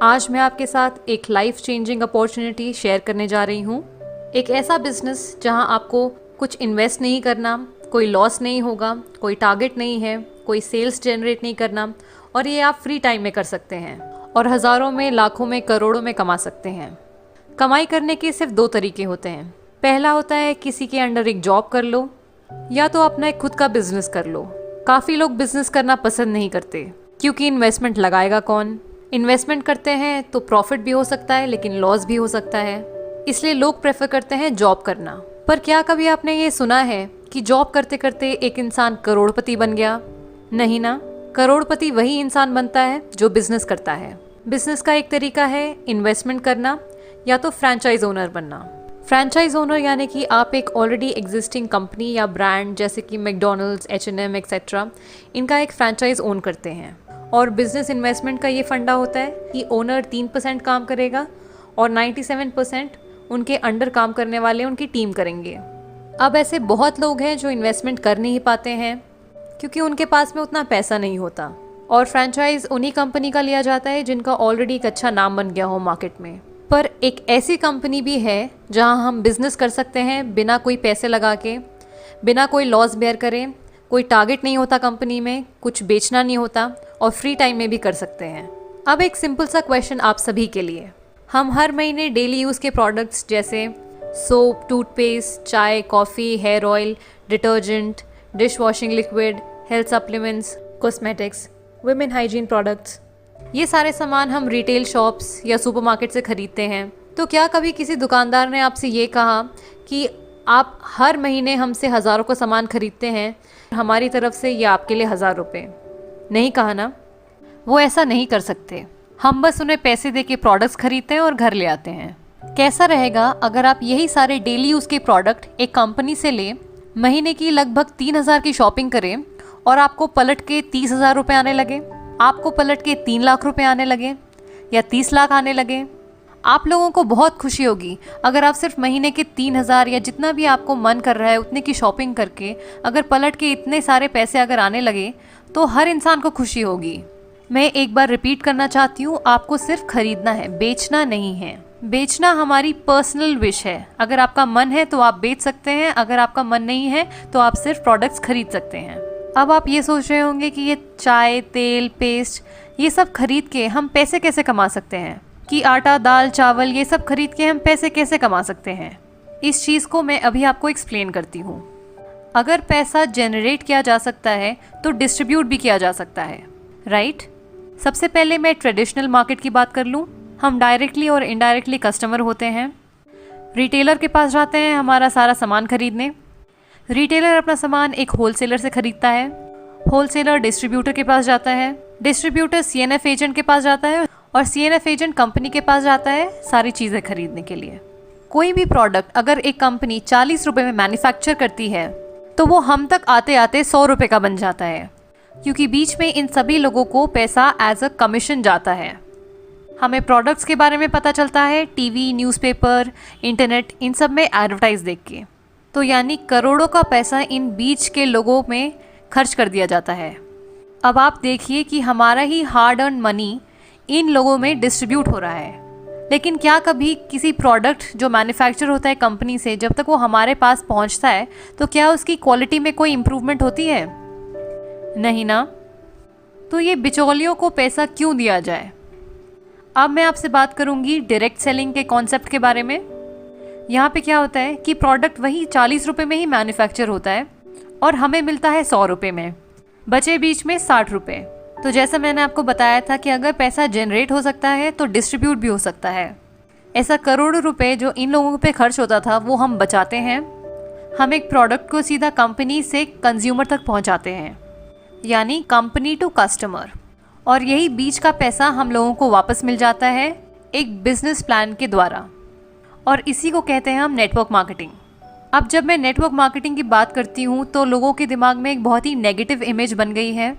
आज मैं आपके साथ एक लाइफ चेंजिंग अपॉर्चुनिटी शेयर करने जा रही हूँ। एक ऐसा बिजनेस जहाँ आपको कुछ इन्वेस्ट नहीं करना, कोई लॉस नहीं होगा, कोई टारगेट नहीं है, कोई सेल्स जनरेट नहीं करना, और ये आप फ्री टाइम में कर सकते हैं और हज़ारों में, लाखों में, करोड़ों में कमा सकते हैं। कमाई करने के सिर्फ 2 तरीके होते हैं। पहला होता है किसी के अंडर एक जॉब कर लो, या तो अपना एक खुद का बिजनेस कर लो। काफ़ी लोग बिजनेस करना पसंद नहीं करते क्योंकि इन्वेस्टमेंट लगाएगा कौन। इन्वेस्टमेंट करते हैं तो प्रॉफिट भी हो सकता है लेकिन लॉस भी हो सकता है, इसलिए लोग प्रेफर करते हैं जॉब करना। पर क्या कभी आपने ये सुना है कि जॉब करते करते एक इंसान करोड़पति बन गया? नहीं ना। करोड़पति वही इंसान बनता है जो बिजनेस करता है। बिजनेस का एक तरीका है इन्वेस्टमेंट करना या तो फ्रेंचाइज ओनर बनना। फ्रेंचाइज ओनर यानी कि आप एक ऑलरेडी एग्जिस्टिंग कंपनी या ब्रांड जैसे कि मैकडॉनल्ड्स, H&M एक्सेट्रा, इनका एक फ्रेंचाइज ओन करते हैं। और बिजनेस इन्वेस्टमेंट का ये फंडा होता है कि ओनर 3% काम करेगा और 97% उनके अंडर काम करने वाले उनकी टीम करेंगे। अब ऐसे बहुत लोग हैं जो इन्वेस्टमेंट कर नहीं पाते हैं क्योंकि उनके पास में उतना पैसा नहीं होता, और फ्रेंचाइज उन्हीं कंपनी का लिया जाता है जिनका ऑलरेडी एक अच्छा नाम बन गया हो मार्केट में। पर एक ऐसी कंपनी भी है जहां हम बिजनेस कर सकते हैं बिना कोई पैसे लगा के, बिना कोई लॉस बेयर करें, कोई टारगेट नहीं होता कंपनी में, कुछ बेचना नहीं होता और फ्री टाइम में भी कर सकते हैं। अब एक सिंपल सा क्वेश्चन आप सभी के लिए। हम हर महीने डेली यूज़ के प्रोडक्ट्स जैसे सोप, टूथपेस्ट, चाय, coffee, hair oil, detergent, dish washing liquid, health supplements, cosmetics, women hygiene products, ये सारे सामान हम रिटेल शॉप्स या सुपरमार्केट से खरीदते हैं। तो क्या कभी किसी दुकानदार ने आपसे ये कहा कि आप हर महीने हमसे हज़ारों का सामान खरीदते हैं, हमारी तरफ से ये आपके लिए 1000 रुपये? नहीं कहा ना। वो ऐसा नहीं कर सकते। हम बस उन्हें पैसे दे के प्रोडक्ट्स खरीदते हैं और घर ले आते हैं। कैसा रहेगा अगर आप यही सारे डेली यूज़ के प्रोडक्ट एक कंपनी से लें, महीने की लगभग 3000 की शॉपिंग करें और आपको पलट के 30,000 रुपये आने लगे, आपको पलट के 3 लाख रुपए आने लगे या 30 लाख आने लगे? आप लोगों को बहुत खुशी होगी अगर आप सिर्फ महीने के 3000 या जितना भी आपको मन कर रहा है उतने की शॉपिंग करके अगर पलट के इतने सारे पैसे अगर आने लगे तो हर इंसान को खुशी होगी। मैं एक बार रिपीट करना चाहती हूँ, आपको सिर्फ खरीदना है, बेचना नहीं है। बेचना हमारी पर्सनल विश है। अगर आपका मन है तो आप बेच सकते हैं, अगर आपका मन नहीं है तो आप सिर्फ प्रोडक्ट्स खरीद सकते हैं। अब आप ये सोच रहे होंगे कि ये चाय, तेल, पेस्ट, ये सब खरीद के हम पैसे कैसे कमा सकते हैं, कि आटा, दाल, चावल ये सब खरीद के हम पैसे कैसे कमा सकते हैं। इस चीज़ को मैं अभी आपको एक्सप्लेन करती हूँ। अगर पैसा जनरेट किया जा सकता है तो डिस्ट्रीब्यूट भी किया जा सकता है, राइट? सबसे पहले मैं ट्रेडिशनल मार्केट की बात कर लूँ। हम डायरेक्टली और इनडायरेक्टली कस्टमर होते हैं। रिटेलर के पास जाते हैं हमारा सारा सामान खरीदने। रिटेलर अपना सामान एक होलसेलर से खरीदता है। होलसेलर डिस्ट्रीब्यूटर के पास जाता है। डिस्ट्रीब्यूटर CNF एजेंट के पास जाता है और CNF एजेंट कंपनी के पास जाता है सारी चीज़ें खरीदने के लिए। कोई भी प्रोडक्ट अगर एक कंपनी 40 रुपये में मैन्युफैक्चर करती है तो वो हम तक आते आते 100 रुपये का बन जाता है, क्योंकि बीच में इन सभी लोगों को पैसा एज अ कमीशन जाता है। हमें प्रोडक्ट्स के बारे में पता चलता है टीवी, न्यूज़पेपर, इंटरनेट, इन सब में एडवर्टाइज देख के। तो यानी करोड़ों का पैसा इन बीच के लोगों में खर्च कर दिया जाता है। अब आप देखिए कि हमारा ही हार्ड अर्न मनी इन लोगों में डिस्ट्रीब्यूट हो रहा है। लेकिन क्या कभी किसी प्रोडक्ट जो मैन्युफैक्चर होता है कंपनी से, जब तक वो हमारे पास पहुंचता है तो क्या उसकी क्वालिटी में कोई इम्प्रूवमेंट होती है? नहीं ना। तो ये बिचौलियों को पैसा क्यों दिया जाए? अब मैं आपसे बात करूंगी डायरेक्ट सेलिंग के कॉन्सेप्ट के बारे में। यहाँ पे क्या होता है कि प्रोडक्ट वही 40 रुपये में ही मैन्युफैक्चर होता है और हमें मिलता है 100 रुपये में, बचे बीच में 60 रुपये। तो जैसा मैंने आपको बताया था कि अगर पैसा जनरेट हो सकता है तो डिस्ट्रीब्यूट भी हो सकता है। ऐसा करोड़ों रुपए जो इन लोगों पे खर्च होता था वो हम बचाते हैं। हम एक प्रोडक्ट को सीधा कंपनी से कंज्यूमर तक पहुंचाते हैं, यानी कंपनी टू कस्टमर, और यही बीच का पैसा हम लोगों को वापस मिल जाता है एक बिजनेस प्लान के द्वारा, और इसी को कहते हैं हम नेटवर्क मार्केटिंग। अब जब मैं नेटवर्क मार्केटिंग की बात करती हूँ तो लोगों के दिमाग में एक बहुत ही नेगेटिव इमेज बन गई है।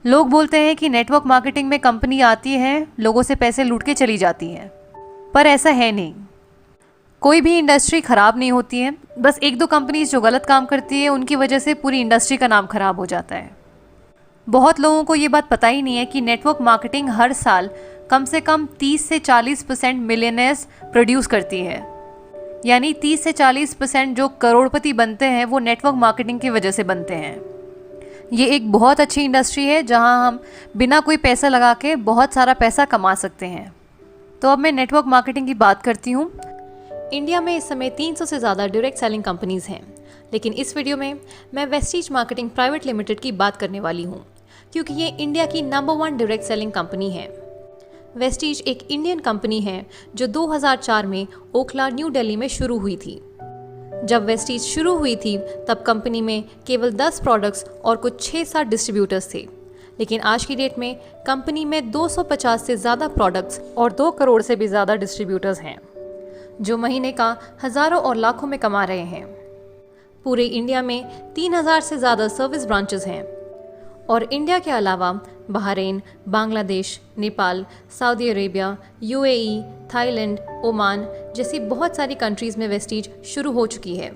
लोग बोलते हैं कि नेटवर्क मार्केटिंग में कंपनी आती है, लोगों से पैसे लूट के चली जाती है, पर ऐसा है नहीं। कोई भी इंडस्ट्री ख़राब नहीं होती है, बस 1-2 कंपनीज जो गलत काम करती है उनकी वजह से पूरी इंडस्ट्री का नाम ख़राब हो जाता है। बहुत लोगों को ये बात पता ही नहीं है कि नेटवर्क मार्केटिंग हर साल कम से कम 30 से 40% मिलियनेयर्स प्रोड्यूस करती है। यानी 30 से 40% जो करोड़पति बनते हैं वो नेटवर्क मार्केटिंग की वजह से बनते हैं। ये एक बहुत अच्छी इंडस्ट्री है जहां हम बिना कोई पैसा लगा के बहुत सारा पैसा कमा सकते हैं। तो अब मैं नेटवर्क मार्केटिंग की बात करती हूँ। इंडिया में इस समय 300 से ज़्यादा डायरेक्ट सेलिंग कंपनीज़ हैं, लेकिन इस वीडियो में मैं वेस्टीज मार्केटिंग प्राइवेट लिमिटेड की बात करने वाली हूँ, क्योंकि ये इंडिया की नंबर 1 डायरेक्ट सेलिंग कंपनी है। वेस्टीज एक इंडियन कंपनी है जो 2004 में ओखला, न्यू दिल्ली में शुरू हुई थी। जब वेस्टीज शुरू हुई थी तब कंपनी में केवल 10 प्रोडक्ट्स और कुछ 6-7 डिस्ट्रीब्यूटर्स थे, लेकिन आज की डेट में कंपनी में 250 से ज़्यादा प्रोडक्ट्स और 2 करोड़ से भी ज़्यादा डिस्ट्रीब्यूटर्स हैं, जो महीने का हज़ारों और लाखों में कमा रहे हैं। पूरे इंडिया में 3000 से ज़्यादा सर्विस ब्रांचेस हैं और इंडिया के अलावा Bahrain, Bangladesh, Nepal, Saudi Arabia, UAE, Thailand, Oman जैसी बहुत सारी कंट्रीज़ में वेस्टीज शुरू हो चुकी है,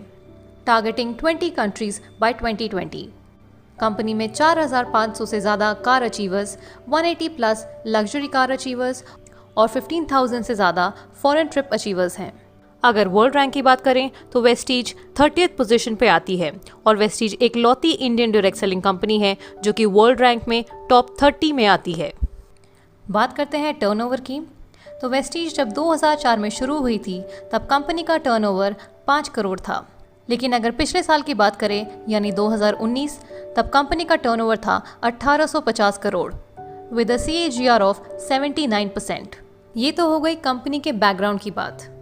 टारगेटिंग 20 कंट्रीज़ बाय 2020। कंपनी में 4500 से ज़्यादा car achievers, 180 plus luxury car achievers और 15,000 से ज़्यादा फॉरेन ट्रिप अचीवर्स हैं। अगर वर्ल्ड रैंक की बात करें तो वेस्टीज 30th पोजीशन पे आती है और वेस्टीज एक लौती इंडियन डायरेक्ट सेलिंग कंपनी है जो कि वर्ल्ड रैंक में टॉप 30 में आती है। बात करते हैं टर्नओवर की, तो वेस्टीज जब 2004 में शुरू हुई थी तब कंपनी का टर्नओवर 5 करोड़ था, लेकिन अगर पिछले साल की बात करें यानी 2019, तब कंपनी का टर्नओवर था 1850 crore with a CAGR of 79%। ये तो हो गई कंपनी के बैकग्राउंड की बात।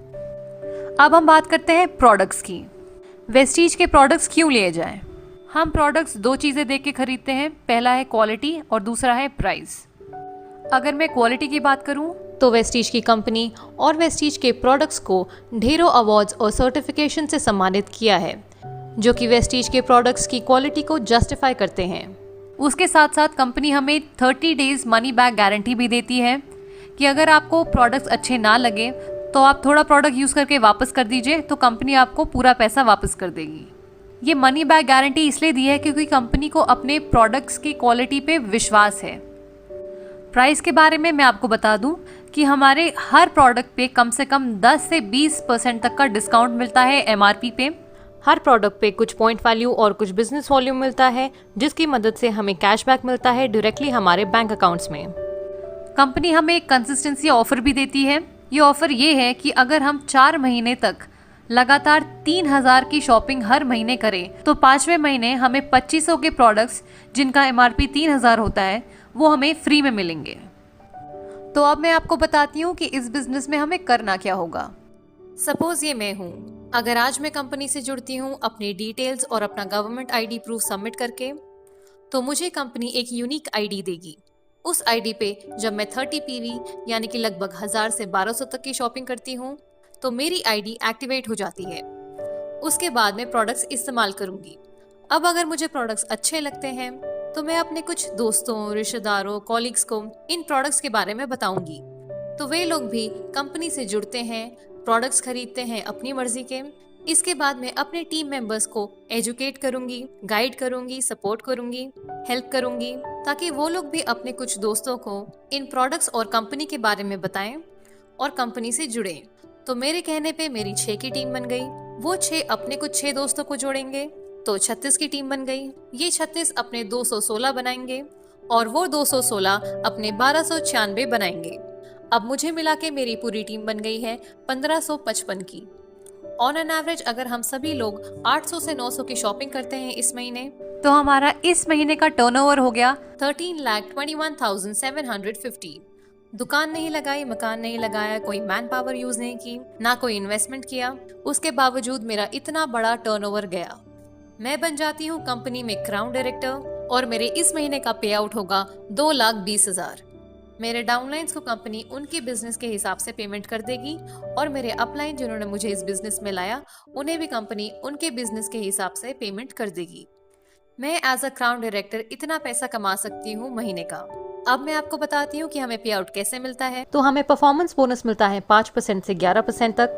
अब हम बात करते हैं प्रोडक्ट्स की। वेस्टीज के प्रोडक्ट्स क्यों लिए जाएं? हम प्रोडक्ट्स 2 चीज़ें देख के खरीदते हैं, पहला है क्वालिटी और दूसरा है प्राइस। अगर मैं क्वालिटी की बात करूं तो वेस्टीज की कंपनी और वेस्टीज के प्रोडक्ट्स को ढेरों अवार्ड्स और सर्टिफिकेशन से सम्मानित किया है, जो कि वेस्टीज के प्रोडक्ट्स की क्वालिटी को जस्टिफाई करते हैं। उसके साथ साथ कंपनी हमें 30 डेज़ मनी बैक गारंटी भी देती है कि अगर आपको प्रोडक्ट्स अच्छे ना लगे तो आप थोड़ा प्रोडक्ट यूज़ करके वापस कर दीजिए, तो कंपनी आपको पूरा पैसा वापस कर देगी। ये मनी बैक गारंटी इसलिए दी है क्योंकि कंपनी को अपने प्रोडक्ट्स की क्वालिटी पे विश्वास है। प्राइस के बारे में मैं आपको बता दूं कि हमारे हर प्रोडक्ट पे कम से कम 10 से 20% तक का डिस्काउंट मिलता है MRP पे। हर प्रोडक्ट पे कुछ पॉइंट वैल्यू और कुछ बिजनेस वॉल्यूम मिलता है, जिसकी मदद से हमें कैशबैक मिलता है डायरेक्टली हमारे बैंक अकाउंट्स में। कंपनी हमें एक कंसिस्टेंसी ऑफर भी देती है। ये ऑफर ये है कि अगर हम 4 महीने तक लगातार 3000 की शॉपिंग हर महीने करें तो 5वें महीने हमें 2500 के प्रोडक्ट्स जिनका MRP 3000 होता है वो हमें फ्री में मिलेंगे। तो अब मैं आपको बताती हूँ कि इस बिजनेस में हमें करना क्या होगा। सपोज ये मैं हूँ, अगर आज मैं कंपनी से जुड़ती हूँ अपनी डिटेल्स और अपना गवर्नमेंट ID प्रूफ सबमिट करके, तो मुझे कंपनी एक यूनिक ID देगी। उस ID पे जब मैं 30 PV यानी कि लगभग 1000 से 1200 तक की शॉपिंग करती हूँ तो मेरी ID एक्टिवेट हो जाती है। उसके बाद मैं प्रोडक्ट्स इस्तेमाल करूँगी। अब अगर मुझे प्रोडक्ट्स अच्छे लगते हैं तो मैं अपने कुछ दोस्तों, रिश्तेदारों, कॉलीग्स को इन प्रोडक्ट्स के बारे में बताऊंगी, तो वे लोग भी कंपनी से जुड़ते हैं, प्रोडक्ट्स खरीदते हैं अपनी मर्जी के। इसके बाद मैं अपने टीम मेंबर्स को एजुकेट करूंगी, गाइड करूंगी, सपोर्ट करूंगी, हेल्प करूंगी, ताकि वो लोग भी अपने कुछ दोस्तों को इन प्रोडक्ट्स और कंपनी के बारे में बताएं और कंपनी से जुड़ें। तो मेरे कहने पे मेरी 6 की टीम बन गई। वो 6 अपने कुछ 6 दोस्तों को जोड़ेंगे तो 36 की टीम बन गई। ये 36 अपने 216 बनाएंगे और वो 216 अपने 1296 बनाएंगे। अब मुझे मिला के मेरी पूरी टीम बन गई है 1555 की। ऑन एन एवरेज अगर हम सभी लोग 800 से 900 की शॉपिंग करते हैं इस महीने, तो हमारा इस महीने का टर्नओवर हो गया 13,21,750। दुकान नहीं लगाई, मकान नहीं लगाया, कोई मैन पावर यूज नहीं की, ना कोई इन्वेस्टमेंट किया, उसके बावजूद मेरा इतना बड़ा टर्नओवर गया। मैं बन जाती हूँ कंपनी में क्राउन डायरेक्टर और मेरे इस महीने का पे आउट होगा 2,20,000। मेरे डाउनलाइंस को कंपनी उनके बिजनेस के हिसाब से पेमेंट कर देगी और मेरे अपलाइन जिन्होंने मुझे इस बिजनेस में लाया उन्हें भी कंपनी उनके बिजनेस के हिसाब से पेमेंट कर देगी। मैं एज अ क्राउन डायरेक्टर इतना पैसा कमा सकती हूँ महीने का। अब मैं आपको बताती हूँ कि हमें पे आउट कैसे मिलता है। तो हमें परफॉर्मेंस बोनस मिलता है 5% से 11% तक,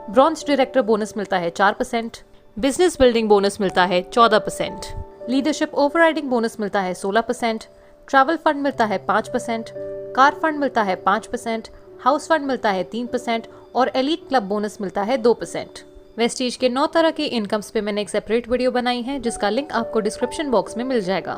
ब्रॉन्ज डायरेक्टर बोनस मिलता है 4%, बिजनेस बिल्डिंग बोनस मिलता है 14%, लीडरशिप ओवरराइडिंग बोनस मिलता है 16%, ट्रैवल फंड मिलता है 5%, कार फंड मिलता है 5%, हाउस फंड मिलता है 3% और एलीट क्लब बोनस मिलता है 2%। वेस्टीज के 9 तरह के इनकम्स पे मैंने एक सेपरेट वीडियो बनाई है जिसका लिंक आपको डिस्क्रिप्शन बॉक्स में मिल जाएगा।